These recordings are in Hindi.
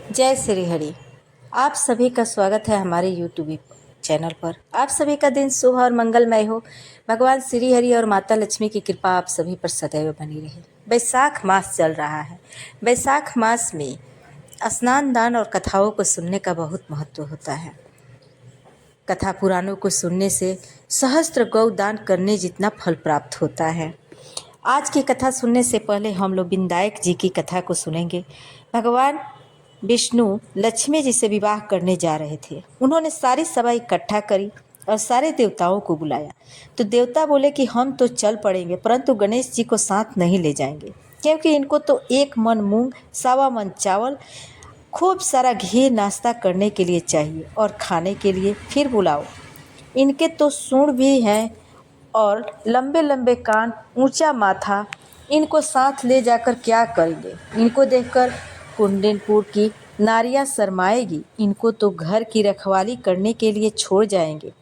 जय श्री हरि। आप सभी का स्वागत है हमारे यूट्यूब चैनल पर। आप सभी का दिन शुभ और मंगलमय हो। भगवान श्री हरि और माता लक्ष्मी की कृपा आप सभी पर सदैव बनी रहे। वैशाख मास चल रहा है। वैशाख मास में स्नान दान और कथाओं को सुनने का बहुत महत्व होता है। कथा पुराणों को सुनने से सहस्त्र गौ दान करने जितना फल प्राप्त होता है। आज की कथा सुनने से पहले हम लोग विनायक जी की कथा को सुनेंगे। भगवान विष्णु लक्ष्मी जी से विवाह करने जा रहे थे। उन्होंने सारी सभा इकट्ठा करी और सारे देवताओं को बुलाया। तो देवता बोले कि हम तो चल पड़ेंगे, परंतु गणेश जी को साथ नहीं ले जाएंगे, क्योंकि इनको तो 1 मन मूंग, 1.25 मन चावल, खूब सारा घी नाश्ता करने के लिए चाहिए और खाने के लिए फिर बुलाओ। इनके तो सूंड भी हैं और लंबे लंबे कान, ऊंचा माथा। इनको साथ ले जाकर क्या करेंगे? इनको देखकर कुंडनपुर की नारियां शर्माएगी। इनको तो घर की रखवाली करने के लिए छोड़ जाएंगे।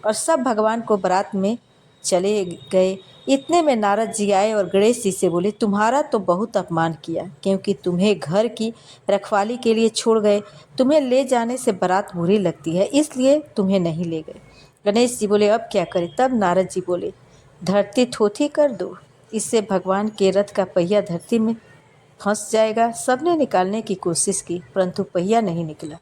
और सब भगवान को बारात में चले गए। इतने में नारद जी आए और गणेश जी से बोले, तुम्हारा तो बहुत अपमान किया, क्योंकि तुम्हें घर की रखवाली के लिए छोड़ गए। तुम्हें ले जाने से बारात बुरी लगती है, इसलिए तुम्हें नहीं ले गए। गणेश जी बोले, अब क्या करें? तब नारद जी बोले, धरती थोथी कर दो, इससे भगवान के रथ का पहिया धरती में फंस जाएगा। सबने निकालने की कोशिश की, परंतु पहिया नहीं निकला।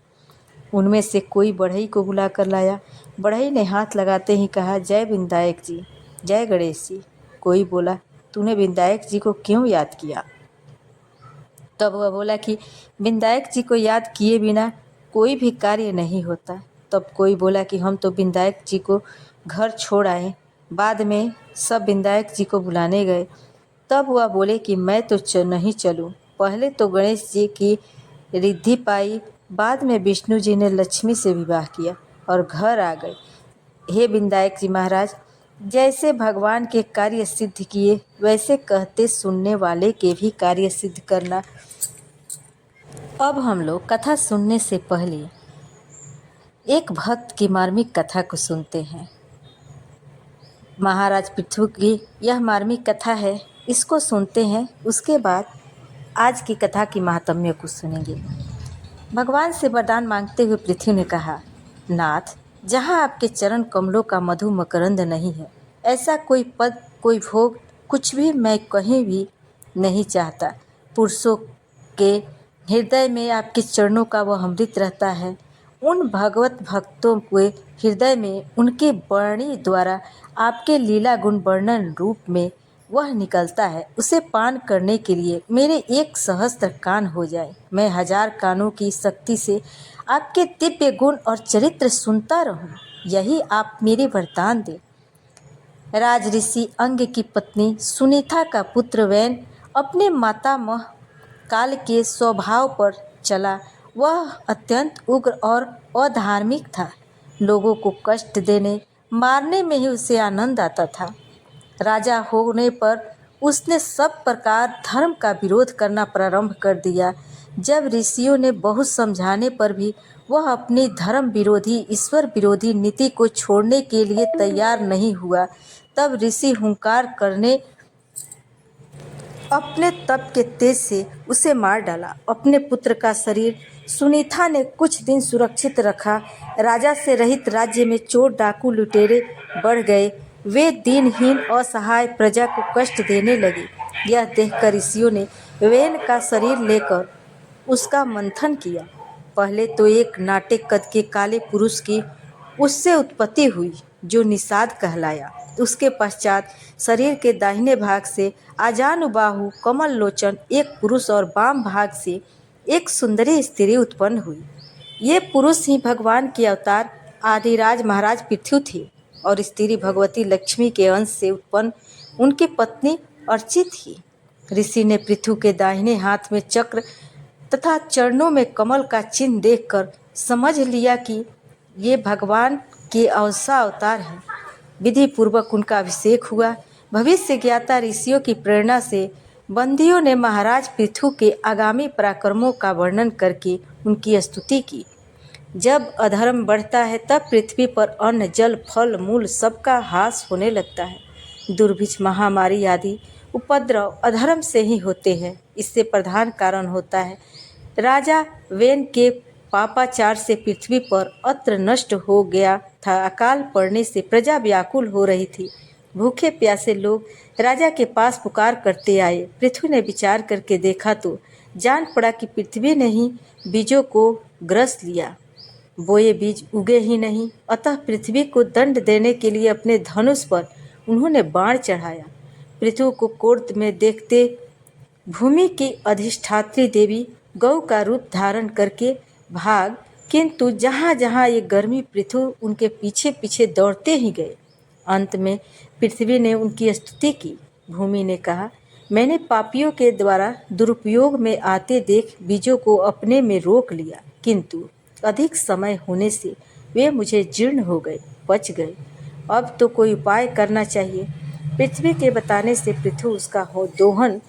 उनमें से कोई बढ़ई को बुला कर लाया। बढ़ई ने हाथ लगाते ही कहा, जय विनायक जी, जय गणेश जी। कोई बोला, तूने विनायक जी को क्यों याद किया? तब वह बोला कि विनायक जी को याद किए बिना कोई भी कार्य नहीं होता। तब कोई बोला कि हम तो विनायक जी को घर छोड़ आए। बाद में सब विनायक जी को बुलाने गए। तब वह बोले कि मैं तो नहीं चलूं। पहले तो गणेश जी की रिद्धि पाई, बाद में विष्णु जी ने लक्ष्मी से विवाह किया और घर आ गए। हे विनायक जी महाराज, जैसे भगवान के कार्य सिद्ध किए, वैसे कहते सुनने वाले के भी कार्य सिद्ध करना। अब हम लोग कथा सुनने से पहले एक भक्त की मार्मिक कथा को सुनते हैं। महाराज पृथु की यह मार्मिक कथा है, इसको सुनते हैं। उसके बाद आज की कथा की महात्म्य को सुनेंगे। भगवान से वरदान मांगते हुए पृथ्वी ने कहा, नाथ, जहाँ आपके चरण कमलों का मधु मकरंद नहीं है, ऐसा कोई पद, कोई भोग, कुछ भी मैं कहीं भी नहीं चाहता। पुरुषों के हृदय में आपके चरणों का वह अमृत रहता है। उन भगवत भक्तों के हृदय में उनके वाणी द्वारा आपके लीला गुण वर्णन रूप में वह निकलता है। उसे पान करने के लिए मेरे 1 सहस्त्र कान हो जाए। मैं 1000 कानों की शक्ति से आपके दिव्य गुण और चरित्र सुनता रहूं। यही आप मेरे वरदान दें। राज ऋषि अंग की पत्नी सुनीता का पुत्र वैन अपने मातामह काल के स्वभाव पर चला। वह अत्यंत उग्र और अधार्मिक था। लोगों को कष्ट देने, मारने में ही उसे आनंद आता था। राजा होने पर उसने सब प्रकार धर्म का विरोध करना प्रारंभ कर दिया। जब ऋषियों ने बहुत समझाने पर भी वह अपनी धर्म विरोधी, ईश्वर विरोधी नीति को छोड़ने के लिए तैयार नहीं हुआ, तब ऋषि हुंकार करने अपने तप के तेज से उसे मार डाला। अपने पुत्र का शरीर सुनीता ने कुछ दिन सुरक्षित रखा। राजा से रहित राज्य में चोर, डाकू, लुटेरे बढ़ गए। वे दीनहीन असहाय प्रजा को कष्ट देने लगे। यह देखकर ऋषियों ने वैन का शरीर लेकर उसका मंथन किया। पहले तो एक नाटे कद के काले पुरुष की उससे उत्पत्ति हुई, जो निषाद कहलाया। उसके पश्चात शरीर के दाहिने भाग से आजानुबाहु कमल लोचन एक पुरुष और वाम भाग से एक सुंदरी स्त्री उत्पन्न हुई। ये पुरुष ही भगवान के अवतार आदिराज महाराज पृथु थे और स्त्री भगवती लक्ष्मी के अंश से उत्पन्न उनकी पत्नी अर्ची थी। ऋषि ने पृथु के दाहिने हाथ में चक्र तथा चरणों में कमल का चिन्ह देखकर समझ लिया कि ये भगवान के अवसा अवतार हैं। विधि पूर्वक उनका अभिषेक हुआ। भविष्य ज्ञाता ऋषियों की प्रेरणा से बंदियों ने महाराज पृथु के आगामी पराक्रमों का वर्णन करके उनकी स्तुति की। जब अधर्म बढ़ता है, तब पृथ्वी पर अन्न, जल, फल, मूल सबका ह्रास होने लगता है। दुर्भिक्ष, महामारी आदि उपद्रव अधर्म से ही होते हैं। इससे प्रधान कारण होता है राजा वेन के पापाचार से पृथ्वी पर अत्र नष्ट हो गया था। अकाल पड़ने से प्रजा व्याकुल हो रही थी। भूखे प्यासे लोग राजा के पास पुकार करते आए। पृथ्वी ने विचार करके देखा तो जान पड़ा कि पृथ्वी ने ही बीजों को ग्रस लिया, बोए बीज उगे ही नहीं। अतः पृथ्वी को दंड देने के लिए अपने धनुष पर उन्होंने बाण चढ़ाया। पृथ्वी को क्रोध में देखते भूमि की अधिष्ठात्री देवी गौ का रूप धारण करके भाग, किंतु जहाँ जहाँ ये गर्मी पृथ्वी उनके पीछे पीछे दौड़ते ही गए। अंत में पृथ्वी ने उनकी स्तुति की। भूमि ने कहा, मैंने पापियों के द्वारा दुरुपयोग में आते देख बीजों को अपने में रोक लिया, किंतु अधिक समय होने से वे मुझे जीर्ण हो गए, पच गए। अब तो कोई उपाय करना चाहिए। पृथ्वी के बताने से पृथ्वी उसका दोहन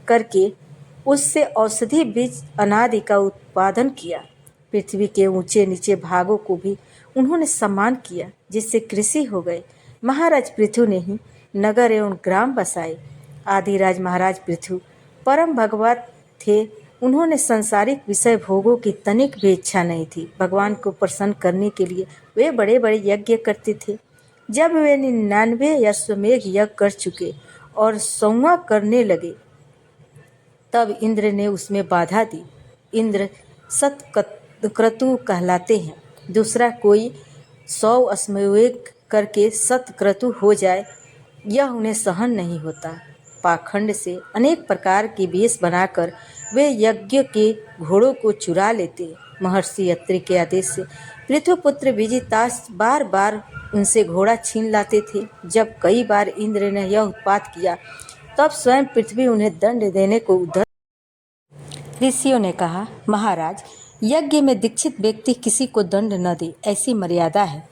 करके उससे औषधि बीज अनादि का उत्पादन किया। पृथ्वी के ऊंचे नीचे भागों को भी उन्होंने सम्मान किया, जिससे कृषि हो गए। महाराज पृथु ने ही नगर एवं ग्राम बसाए। आदिराज महाराज पृथु परम भगवत थे। उन्होंने सांसारिक विषय भोगों की तनिक भी इच्छा नहीं थी। भगवान को प्रसन्न करने के लिए वे बड़े बड़े यज्ञ करते थे। जब वे 99 अश्वमेघ यज्ञ कर चुके और 100वां करने लगे, तब इंद्र ने उसमें बाधा दी। इंद्र सतक्रतु कहलाते हैं। दूसरा कोई 100 अश्वमेघ करके सतक्रतु हो जाए, यह उन्हें सहन नहीं होता। पाखंड से अनेक प्रकार के वेश बनाकर वे यज्ञ के घोड़ों को चुरा लेते। महर्षि अत्रि के आदेश से पृथुपुत्र विजितास बार बार उनसे घोड़ा छीन लाते थे। जब कई बार इंद्र ने यह उत्पात किया, तब स्वयं पृथ्वी उन्हें दंड देने को उद्यत। ऋषियों ने कहा, महाराज, यज्ञ में दीक्षित व्यक्ति किसी को दंड न दे, ऐसी मर्यादा है।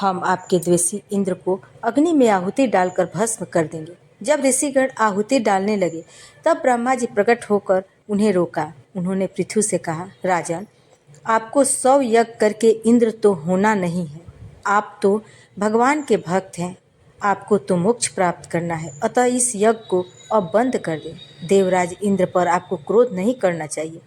हम आपके द्वेषी इंद्र को अग्नि में आहुति डालकर भस्म कर देंगे। जब ऋषिगण आहुति डालने लगे, तब ब्रह्मा जी प्रकट होकर उन्हें रोका। उन्होंने पृथु से कहा, राजन, आपको 100 यज्ञ करके इंद्र तो होना नहीं है। आप तो भगवान के भक्त हैं। आपको तो मोक्ष प्राप्त करना है, अतः इस यज्ञ को अब बंद कर दें। देवराज इंद्र पर आपको क्रोध नहीं करना चाहिए।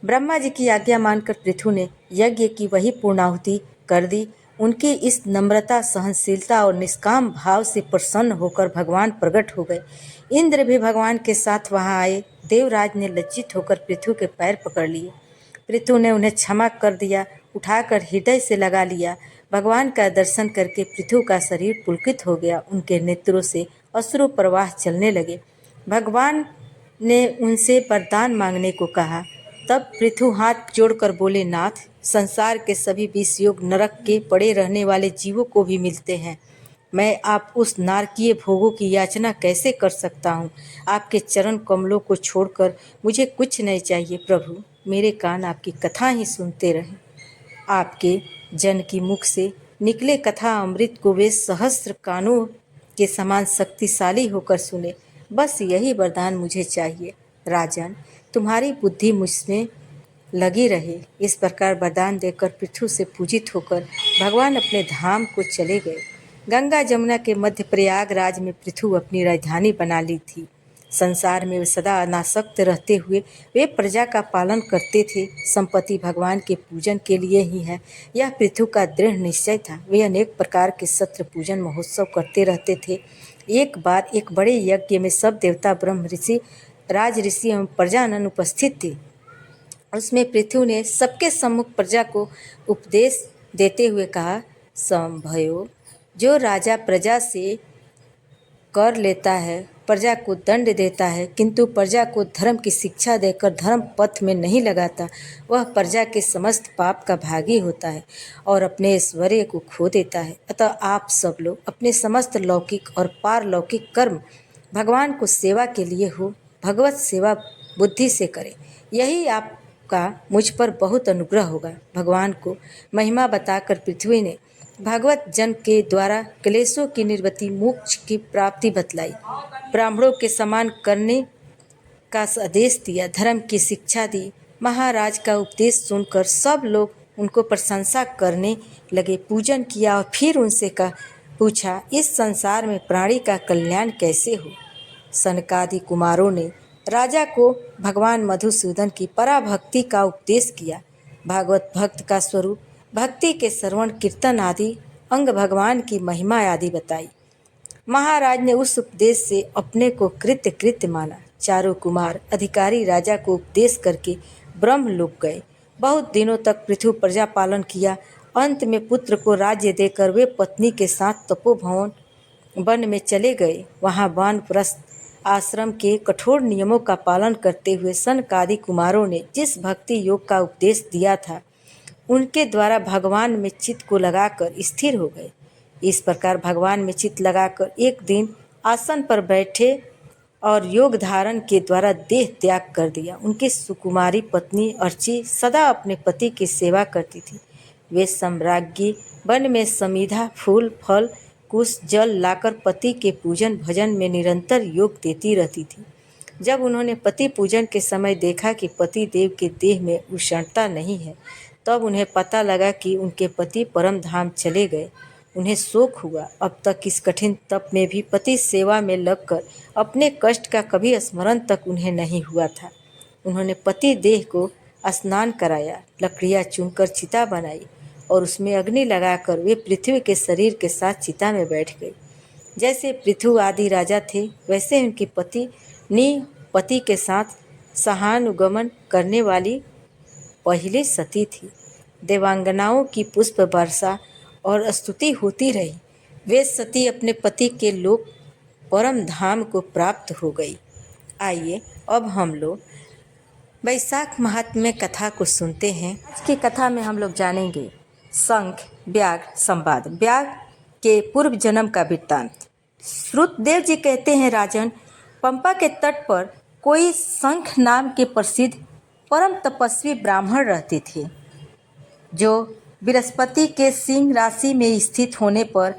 ब्रह्मा जी की आज्ञा मानकर पृथु ने यज्ञ की वही पूर्णाहुति कर दी। उनकी इस नम्रता, सहनशीलता और निष्काम भाव से प्रसन्न होकर भगवान प्रकट हो गए। इंद्र भी भगवान के साथ वहां आए। देवराज ने लज्जित होकर पृथु के पैर पकड़ लिए। पृथु ने उन्हें क्षमा कर दिया, उठाकर हृदय से लगा लिया। भगवान का दर्शन करके पृथु का शरीर पुलकित हो गया। उनके नेत्रों से अश्रु प्रवाह चलने लगे। भगवान ने उनसे वरदान मांगने को कहा। तब पृथु हाथ जोड़कर बोले, नाथ, संसार के सभी 20 योग नरक के पड़े रहने वाले जीवों को भी मिलते हैं। मैं आप उस नारकीय भोगों की याचना कैसे कर सकता हूँ। आपके चरण कमलों को छोड़कर मुझे कुछ नहीं चाहिए। प्रभु, मेरे कान आपकी कथा ही सुनते रहें। आपके जन की मुख से निकले कथा अमृत को वे सहस्त्र कानों के समान शक्तिशाली होकर सुने। बस यही वरदान मुझे चाहिए। राजन, तुम्हारी बुद्धि मुझमें लगी रहे। इस प्रकार वरदान देकर पृथु से पूजित होकर भगवान अपने धाम को चले गए। गंगा जमुना के मध्य प्रयागराज में पृथु अपनी राजधानी बना ली थी। संसार में वे सदा अनासक्त रहते हुए वे प्रजा का पालन करते थे। संपत्ति भगवान के पूजन के लिए ही है, यह पृथु का दृढ़ निश्चय था। वे अनेक प्रकार के सत्र पूजन महोत्सव करते रहते थे। एक बार एक बड़े यज्ञ में सब देवता, ब्रह्म ऋषि, राज ऋषि एवं प्रजानन उपस्थित थे। उसमें पृथु ने सबके सम्मुख प्रजा को उपदेश देते हुए कहा, संभयो, जो राजा प्रजा से कर लेता है, प्रजा को दंड देता है, किंतु प्रजा को धर्म की शिक्षा देकर धर्म पथ में नहीं लगाता, वह प्रजा के समस्त पाप का भागी होता है और अपने ऐश्वर्य को खो देता है। अतः आप सब लोग अपने समस्त लौकिक और पारलौकिक कर्म भगवान को सेवा के लिए हो, भगवत सेवा बुद्धि से करें। यही आपका मुझ पर बहुत अनुग्रह होगा। भगवान को महिमा बताकर पृथ्वी ने भागवत जन के द्वारा क्लेशों की निर्वृत्ति, मोक्ष की प्राप्ति बतलाई, ब्राह्मणों के समान करने का आदेश दिया, धर्म की शिक्षा दी। महाराज का उपदेश सुनकर सब लोग उनको प्रशंसा करने लगे, पूजन किया और फिर उनसे पूछा, इस संसार में प्राणी का कल्याण कैसे हो। सनकादि कुमारों ने राजा को भगवान मधुसूदन की पराभक्ति का उपदेश किया। भागवत भक्त का स्वरूप, भक्ति के श्रवण कीर्तन आदि अंग, भगवान की महिमा आदि बताई। महाराज ने उस उपदेश से अपने को कृत्य कृत्य माना। चारों कुमार अधिकारी राजा को उपदेश करके ब्रह्मलोक गए। बहुत दिनों तक पृथु प्रजा पालन किया। अंत में पुत्र को राज्य देकर वे पत्नी के साथ तपोभवन वन में चले गए। वहाँ वानप्रस्थ आश्रम के कठोर नियमों का पालन करते हुए सनकादि कुमारों ने जिस भक्ति योग का उपदेश दिया था, उनके द्वारा भगवान में चित्त को लगाकर स्थिर हो गए। इस प्रकार भगवान में चित्त लगाकर एक दिन आसन पर बैठे और योग धारण के द्वारा देह त्याग कर दिया। उनकी सुकुमारी पत्नी अर्ची सदा अपने पति की सेवा करती थी। वे सम्राज्ञी वन में समीधा फूल फल कुश जल लाकर पति के पूजन भजन में निरंतर योग देती रहती थी। जब उन्होंने पति पूजन के समय देखा कि पति देव के देह में उष्णता नहीं है, तब उन्हें पता लगा कि उनके पति परम धाम चले गए। उन्हें शोक हुआ। अब तक इस कठिन तप में भी पति सेवा में लगकर अपने कष्ट का कभी स्मरण तक उन्हें नहीं हुआ था। उन्होंने पति देह को स्नान कराया, लकड़ियाँ चुनकर चिता बनाई और उसमें अग्नि लगाकर वे पृथ्वी के शरीर के साथ चिता में बैठ गई। जैसे पृथु आदि राजा थे, वैसे उनकी पति के साथ सहानुगमन करने वाली पहली सती थी। देवांगनाओं की पुष्प वर्षा और स्तुति होती रही। वे सती अपने पति के लोक परम धाम को प्राप्त हो गई। आइए अब हम लोग वैशाख महात्म्य कथा को सुनते हैं। आज की कथा में हम लोग जानेंगे शंख व्याघ्र संवाद, व्याघ्र के पूर्व जन्म का वृत्तांत। श्रुतदेव जी कहते हैं, राजन, पंपा के तट पर कोई शंख नाम के प्रसिद्ध परम तपस्वी ब्राह्मण रहते थे, जो बृहस्पति के सिंह राशि में स्थित होने पर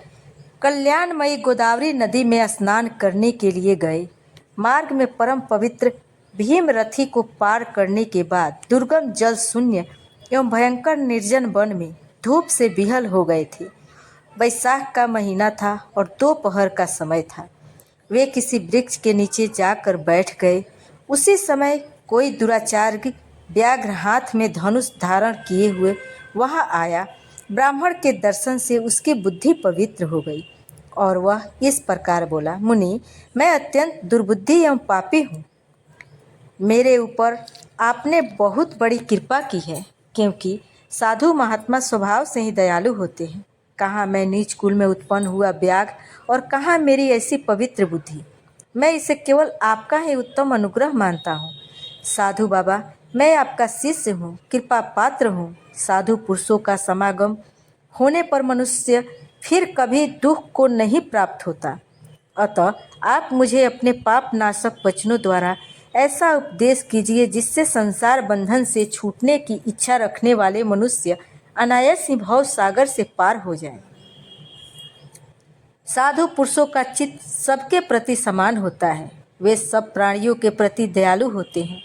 कल्याणमयी गोदावरी नदी में स्नान करने के लिए गए। मार्ग में परम पवित्र भीमरथी को पार करने के बाद दुर्गम जल शून्य एवं भयंकर निर्जन वन में धूप से विहल हो गए थे। वैशाख का महीना था और दोपहर का समय था। वे किसी वृक्ष के नीचे जाकर बैठ गए। उसी समय कोई दुराचारी व्याघ्र हाथ में धनुष धारण किए हुए वहाँ आया। ब्राह्मण के दर्शन से उसकी बुद्धि पवित्र हो गई और वह इस प्रकार बोला, मुनि, मैं अत्यंत दुर्बुद्धि एवं पापी हूँ। मेरे ऊपर आपने बहुत बड़ी कृपा की है, क्योंकि साधु महात्मा स्वभाव से ही दयालु होते हैं। कहाँ मैं नीच कुल में उत्पन्न हुआ व्याघ्र और कहाँ मेरी ऐसी पवित्र बुद्धि। मैं इसे केवल आपका ही उत्तम अनुग्रह मानता हूँ। साधु बाबा, मैं आपका शिष्य हूँ, कृपा पात्र हूँ। साधु पुरुषों का समागम होने पर मनुष्य फिर कभी दुख को नहीं प्राप्त होता। अतः आप मुझे अपने पाप नाशक वचनों द्वारा ऐसा उपदेश कीजिए जिससे संसार बंधन से छूटने की इच्छा रखने वाले मनुष्य अनायास ही भव सागर से पार हो जाए। साधु पुरुषों का चित्त सबके प्रति समान होता है। वे सब प्राणियों के प्रति दयालु होते हैं।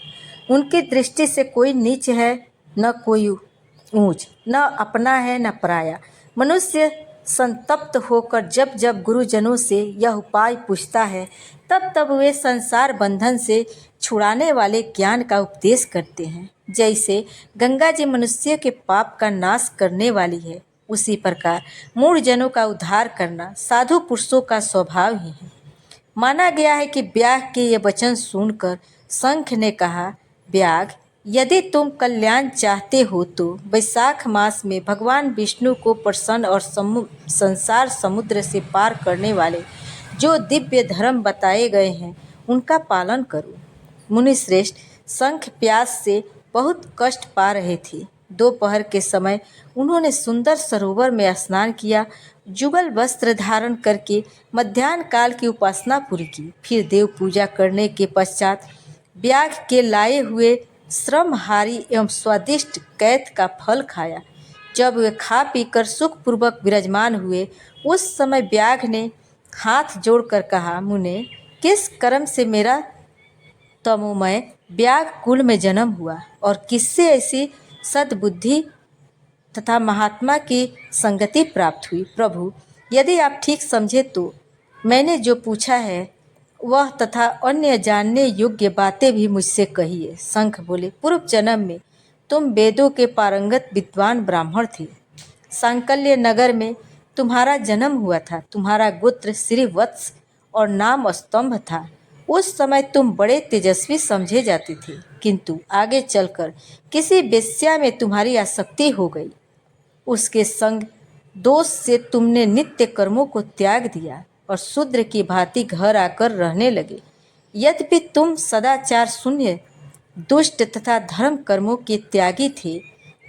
उनकी दृष्टि से कोई नीच है न कोई ऊंच, न अपना है न पराया। मनुष्य संतप्त होकर जब जब गुरुजनों से यह उपाय पूछता है, तब तब वे संसार बंधन से छुड़ाने वाले ज्ञान का उपदेश करते हैं। जैसे गंगा जी मनुष्य के पाप का नाश करने वाली है, उसी प्रकार मूढ़ जनों का उद्धार करना साधु पुरुषों का स्वभाव ही है। माना गया है कि व्याघ्र के ये वचन सुनकर शंख ने कहा, व्याघ्र, यदि तुम कल्याण चाहते हो तो वैशाख मास में भगवान विष्णु को प्रसन्न और संसार समुद्र से पार करने वाले जो दिव्य धर्म बताए गए हैं, उनका पालन करो। मुनि श्रेष्ठ, शंख प्यास से बहुत कष्ट पा रहे थे। दोपहर के समय उन्होंने सुंदर सरोवर में स्नान किया, जुगल वस्त्र धारण करके मध्याह्न काल की उपासना पूरी की। फिर देव पूजा करने के पश्चात व्याघ्र के लाए हुए श्रमहारी एवं स्वादिष्ट कैथ का फल खाया। जब वे खा पीकर सुखपूर्वक विराजमान हुए, उस समय व्याघ्र ने हाथ जोड़कर कहा, मुने, किस कर्म से मेरा तमोमय व्याघ्र कुल में जन्म हुआ और किससे ऐसी सद्बुद्धि तथा महात्मा की संगति प्राप्त हुई? प्रभु, यदि आप ठीक समझे तो मैंने जो पूछा है वह तथा अन्य जानने योग्य बातें भी मुझसे कहिए। शंख बोले, पूर्व जन्म में तुम वेदों के पारंगत विद्वान ब्राह्मण थे। सांकल्य नगर में तुम्हारा जन्म हुआ था। तुम्हारा गोत्र श्रीवत्स और नाम स्तंभ था। उस समय तुम बड़े तेजस्वी समझे जाते थे, किंतु आगे चलकर किसी वेश्या में तुम्हारी आसक्ति हो गई। उसके संग दोष से तुमने नित्य कर्मों को त्याग दिया और शूद्र की भांति घर आकर रहने लगे। यद्यपि तुम सदाचार शून्य, दुष्ट तथा धर्म कर्मों के त्यागी थे,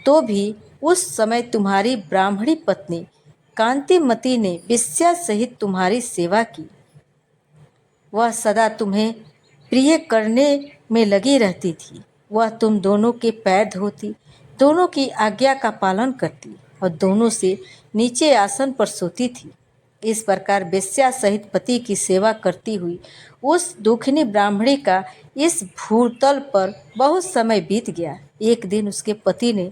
तो भी उस समय तुम्हारी ब्राह्मणी पत्नी कांतिमती ने वेश्या सहित तुम्हारी सेवा की। वह सदा तुम्हें प्रिय करने में लगी रहती थी। वह तुम दोनों के पैर धोती, दोनों की आज्ञा का पालन करती और दोनों से नीचे आसन पर सोती थी। इस प्रकार वेश्या सहित पति की सेवा करती हुई उस दुखिनी ब्राह्मणी का इस भूतल पर बहुत समय बीत गया। एक दिन उसके पति ने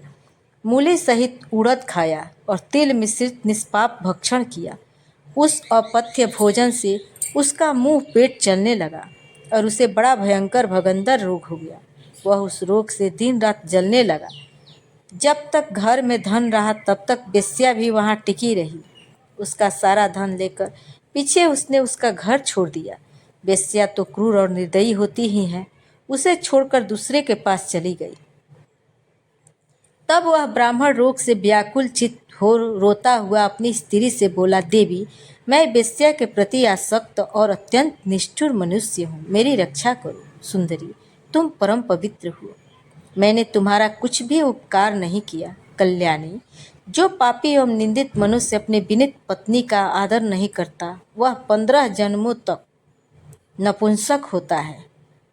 मूली सहित उड़द खाया और तिल मिश्रित निष्पाप भक्षण किया। उस अपथ्य भोजन से उसका मुंह पेट चलने लगा और उसे बड़ा भयंकर भगंदर रोग हो गया। वह उस रोग से दिन रात जलने लगा। जब तक घर में धन रहा तब तक वेश्या भी वहाँ टिकी रही। उसका सारा धन लेकर पीछे उसने उसका घर छोड़ दिया। वेश्या तो क्रूर और निर्दयी होती ही है, उसे छोड़कर दूसरे के पास चली गई। तब वह ब्राह्मण रोग से व्याकुल चित्त हो रोता हुआ अपनी स्त्री से बोला, देवी, मैं वेश्या के प्रति आसक्त और अत्यंत निष्ठुर मनुष्य हूँ, मेरी रक्षा करो। सुंदरी, तुम परम पवित्र हो, मैंने तुम्हारा कुछ भी उपकार नहीं किया। कल्याणी, जो पापी एवं निंदित मनुष्य अपने विनीत पत्नी का आदर नहीं करता, वह 15 जन्मों तक नपुंसक होता है।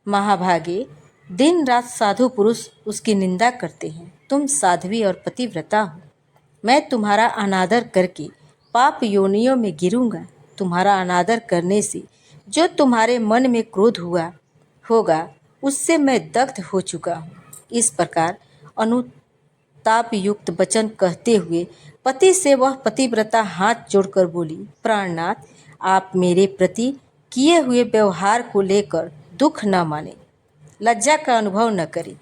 महाभागे, दिन रात साधु पुरुष उसकी निंदा करते हैं। तुम साध्वी और पतिव्रता हो, मैं तुम्हारा अनादर करके पाप योनियों में गिरूंगा। तुम्हारा अनादर करने से जो तुम्हारे मन में क्रोध हुआ होगा, उससे मैं दग्ध हो चुका हूँ। इस प्रकार अनुताप युक्त वचन कहते हुए पति से वह पतिव्रता हाथ जोड़कर बोली, प्राणनाथ, आप मेरे प्रति किए हुए व्यवहार को लेकर दुख न माने, लज्जा का अनुभव न करें।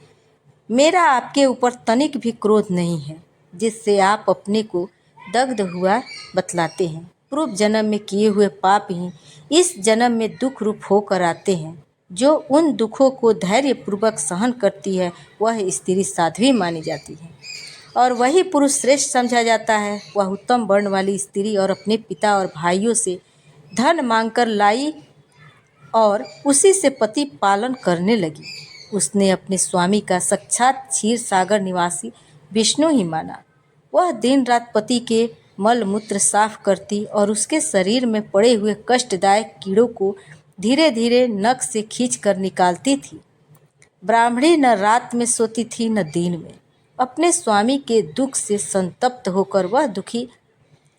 मेरा आपके ऊपर तनिक भी क्रोध नहीं है, जिससे आप अपने को दग्ध हुआ बतलाते हैं। पूर्व जन्म में किए हुए पाप ही इस जन्म में दुख रूप होकर आते हैं। जो उन दुखों को धैर्यपूर्वक सहन करती है, वह स्त्री साध्वी मानी जाती है और वही पुरुष श्रेष्ठ समझा जाता है। वह उत्तम वर्ण वाली स्त्री और अपने पिता और भाइयों से धन मांगकर लाई और उसी से पति पालन करने लगी। उसने अपने स्वामी का साक्षात क्षीर सागर निवासी विष्णु ही माना। वह दिन रात पति के मल मूत्र साफ करती और उसके शरीर में पड़े हुए कष्टदायक कीड़ों को धीरे धीरे नख से खींच कर निकालती थी। ब्राह्मणी न रात में सोती थी न दिन में। अपने स्वामी के दुख से संतप्त होकर वह दुखी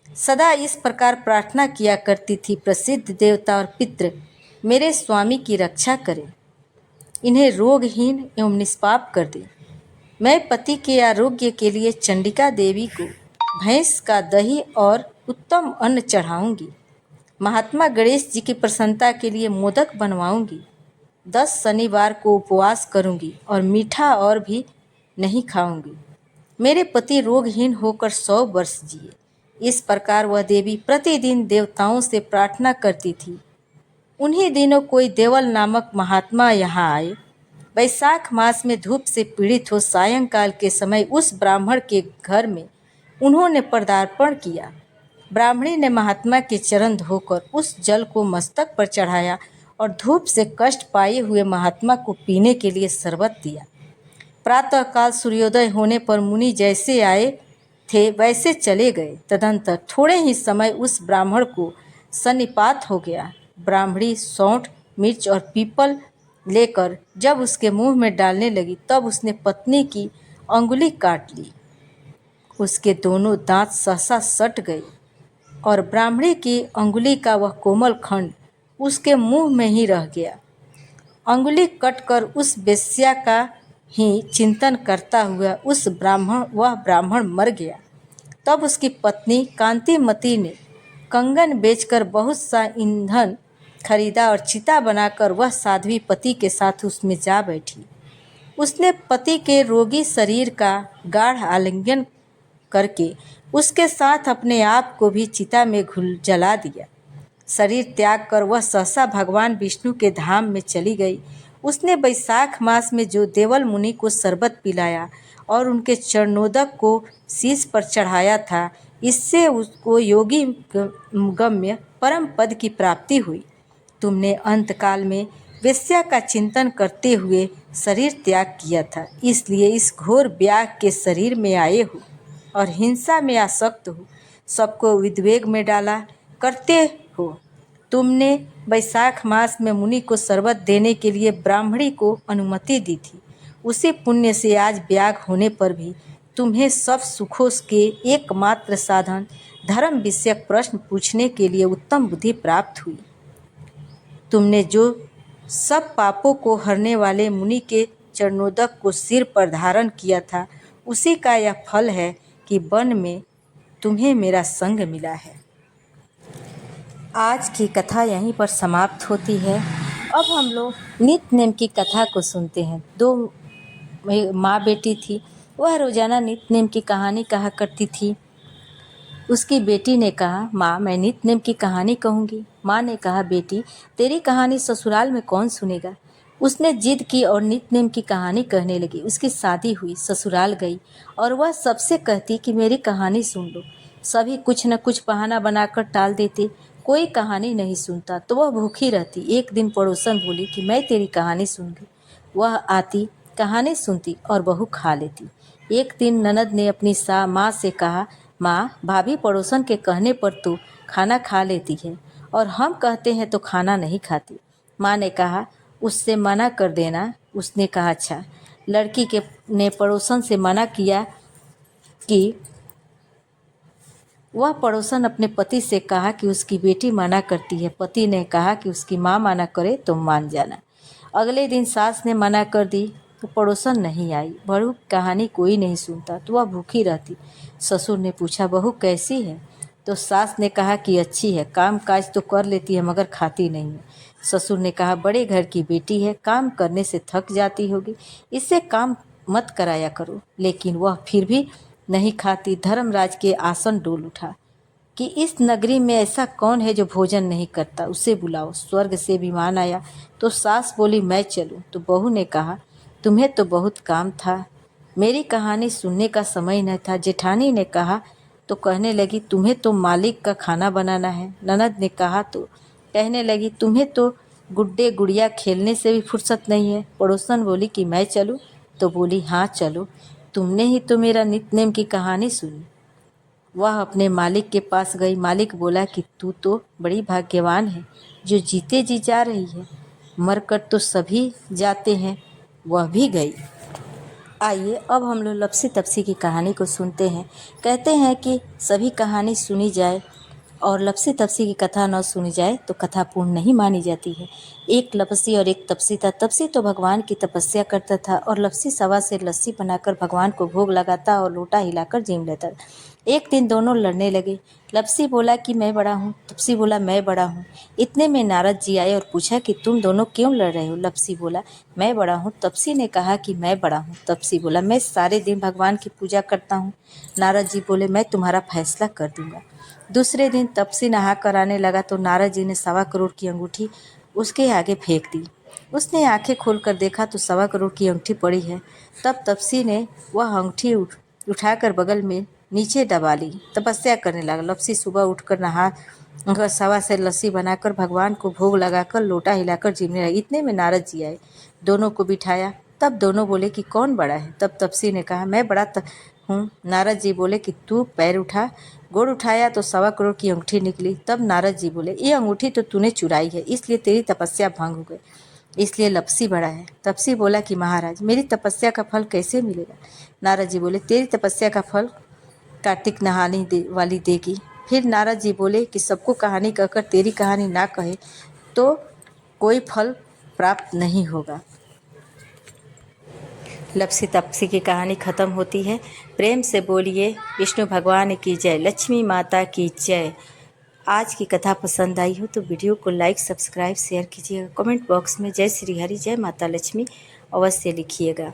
सदा इस प्रकार प्रार्थना किया करती थी, प्रसिद्ध देवता और पितृ मेरे स्वामी की रक्षा करें, इन्हें रोगहीन एवं निष्पाप कर दें। मैं पति के आरोग्य के लिए चंडिका देवी को भैंस का दही और उत्तम अन्न चढ़ाऊंगी। महात्मा गणेश जी की प्रसन्नता के लिए मोदक बनवाऊंगी। 10 शनिवार को उपवास करूंगी और मीठा और भी नहीं खाऊंगी। मेरे पति रोगहीन होकर 100 वर्ष जिए। इस प्रकार वह देवी प्रतिदिन देवताओं से प्रार्थना करती थी। उन्हीं दिनों कोई देवल नामक महात्मा यहाँ आए। वैशाख मास में धूप से पीड़ित हो सायंकाल के समय उस ब्राह्मण के घर में उन्होंने पदार्पण किया। ब्राह्मणी ने महात्मा के चरण धोकर उस जल को मस्तक पर चढ़ाया और धूप से कष्ट पाए हुए महात्मा को पीने के लिए शरबत दिया। प्रातःकाल सूर्योदय होने पर मुनि जैसे आए थे वैसे चले गए। तदंतर थोड़े ही समय उस ब्राह्मण को सन्निपात हो गया। ब्राह्मणी सौंठ, मिर्च और पीपल लेकर जब उसके मुंह में डालने लगी, तब उसने पत्नी की अंगुली काट ली। उसके दोनों दांत सहसा सट गए और ब्राह्मणी की अंगुली का वह कोमल खंड उसके मुंह में ही रह गया। अंगुली कटकर उस वेश्या का ही चिंतन करता हुआ वह ब्राह्मण मर गया। तब उसकी पत्नी कांतिमती ने कंगन बेचकर बहुत सा ईंधन खरीदा और चिता बनाकर वह साध्वी पति के साथ उसमें जा बैठी। उसने पति के रोगी शरीर का गाढ़ आलिंगन करके उसके साथ अपने आप को भी चिता में घुल जला दिया। शरीर त्याग कर वह सहसा भगवान विष्णु के धाम में चली गई। उसने बैसाख मास में जो देवल मुनि को शरबत पिलाया और उनके चरणोदक को शीश पर चढ़ाया था, इससे उसको योगी गम्य परम पद की प्राप्ति हुई। तुमने अंतकाल में वेश्या का चिंतन करते हुए शरीर त्याग किया था, इसलिए इस घोर व्याग के शरीर में आए हो और हिंसा में आसक्त हो, सबको उद्वेग में डाला करते हो। तुमने बैसाख मास में मुनि को शरबत देने के लिए ब्राह्मणी को अनुमति दी थी। उसी पुण्य से आज व्याग होने पर भी तुम्हें सब सुखों के एकमात्र साधन धर्म विषयक प्रश्न पूछने के लिए उत्तम बुद्धि प्राप्त हुई। तुमने जो सब पापों को हरने वाले मुनि के चरणोदक को सिर पर धारण किया था, उसी का यह फल है कि वन में तुम्हें मेरा संग मिला है। आज की कथा यहीं पर समाप्त होती है। अब हम लोग नित्य नेम की कथा को सुनते हैं। दो माँ बेटी थी, वह रोजाना नित्य नेम की कहानी कहा करती थी। उसकी बेटी ने कहा, माँ मैं नित्य नेम की कहानी कहूँगी। माँ ने कहा, बेटी तेरी कहानी ससुराल में कौन सुनेगा। उसने जिद की और नित्य नेम की कहानी कहने लगी। उसकी शादी हुई, ससुराल गई और वह सबसे कहती कि मेरी कहानी सुन लो। सभी कुछ न कुछ बहाना बनाकर टाल देते, कोई कहानी नहीं सुनता तो वह भूखी रहती। एक दिन पड़ोसन बोली कि मैं तेरी कहानी सूंघी। वह आती, कहानी सुनती और बहू खा लेती। एक दिन ननद ने अपनी माँ से कहा, माँ भाभी पड़ोसन के कहने पर तो खाना खा लेती है और हम कहते हैं तो खाना नहीं खाती। माँ ने कहा, उससे मना कर देना। उसने कहा, अच्छा। लड़की के ने पड़ोसन से मना किया कि वह पड़ोसन अपने पति से कहा कि उसकी बेटी मना करती है। पति ने कहा कि उसकी माँ मना करे तो मान जाना। अगले दिन सास ने मना कर दी तो पड़ोसन नहीं आई। बहू कहानी कोई नहीं सुनता तो वह भूखी रहती। ससुर ने पूछा, बहू कैसी है? तो सास ने कहा कि अच्छी है, काम काज तो कर लेती है मगर खाती नहीं है। ससुर ने कहा, बड़े घर की बेटी है, काम करने से थक जाती होगी, इससे काम मत कराया करो। लेकिन वह फिर भी नहीं खाती। धर्मराज के आसन डोल उठा कि इस नगरी में ऐसा कौन है जो भोजन नहीं करता, उसे बुलाओ। स्वर्ग से विमान आया तो सास बोली, मैं चलूं। तो बहू ने कहा, तुम्हें तो बहुत काम था, मेरी कहानी सुनने का समय न था। जेठानी ने कहा तो कहने लगी, तुम्हें तो मालिक का खाना बनाना है। ननद ने कहा तो कहने लगी, तुम्हें तो गुड्डे गुड़िया खेलने से भी फुर्सत नहीं है। पड़ोसन बोली कि मैं चलूं, तो बोली, हाँ चलो, तुमने ही तो मेरा नित्य नेम की कहानी सुनी। वह अपने मालिक के पास गई। मालिक बोला कि तू तो बड़ी भाग्यवान है जो जीते जी जा रही है, मरकर तो सभी जाते हैं। वह भी गई। आइए अब हम लोग लपसी तपसी की कहानी को सुनते हैं। कहते हैं कि सभी कहानी सुनी जाए और लपसी तपसी की कथा न सुनी जाए तो कथा पूर्ण नहीं मानी जाती है। एक लपसी और एक तपसी था। तपसी तो भगवान की तपस्या करता था और लपसी सवा से लस्सी बनाकर भगवान को भोग लगाता और लोटा हिलाकर जीम लेता। एक दिन दोनों लड़ने लगे। लपसी बोला कि मैं बड़ा हूँ, तपसी बोला मैं बड़ा हूँ। इतने में नारद जी आए और पूछा कि तुम दोनों क्यों लड़ रहे हो। लपसी बोला, मैं बड़ा हूँ। तपसी ने कहा कि मैं बड़ा हूँ। तपसी बोला, मैं सारे दिन भगवान की पूजा करता हूँ। नारद जी बोले, मैं तुम्हारा फैसला कर दूंगा। दूसरे दिन तपसी नहा कर आने लगा तो नारद जी ने 1.25 करोड़ की अंगूठी उसके आगे फेंक दी। उसने आंखें खोलकर देखा तो 1.25 करोड़ की अंगूठी पड़ी है। तब तपसी ने वह अंगूठी उठाकर बगल में नीचे दबा ली। तपस्या करने लगा। लपसी सुबह उठकर नहा सवा से लस्सी बनाकर भगवान को भोग लगाकर लोटा हिलाकर जीमने लगी। इतने में नारद जी आए, दोनों को बिठाया। तब दोनों बोले कि कौन बड़ा है। तब तपसी ने कहा, मैं बड़ा हूँ। नारद जी बोले कि तू पैर उठा। गोड़ उठाया तो 1.25 करोड़ की अंगूठी निकली। तब नारद जी बोले, ये अंगूठी तो तूने चुराई है, इसलिए तेरी तपस्या भंग हो गई, इसलिए लपसी बड़ा है। तपसी बोला कि महाराज, मेरी तपस्या का फल कैसे मिलेगा। नारद जी बोले, तेरी तपस्या का फल कार्तिक नहाने वाली देगी। फिर नारद जी बोले कि सबको कहानी कहकर तेरी कहानी ना कहे तो कोई फल प्राप्त नहीं होगा। लपसी तपसी की कहानी खत्म होती है। प्रेम से बोलिए विष्णु भगवान की जय, लक्ष्मी माता की जय। आज की कथा पसंद आई हो तो वीडियो को लाइक सब्सक्राइब शेयर कीजिएगा। कमेंट बॉक्स में जय श्री हरि जय माता लक्ष्मी अवश्य लिखिएगा।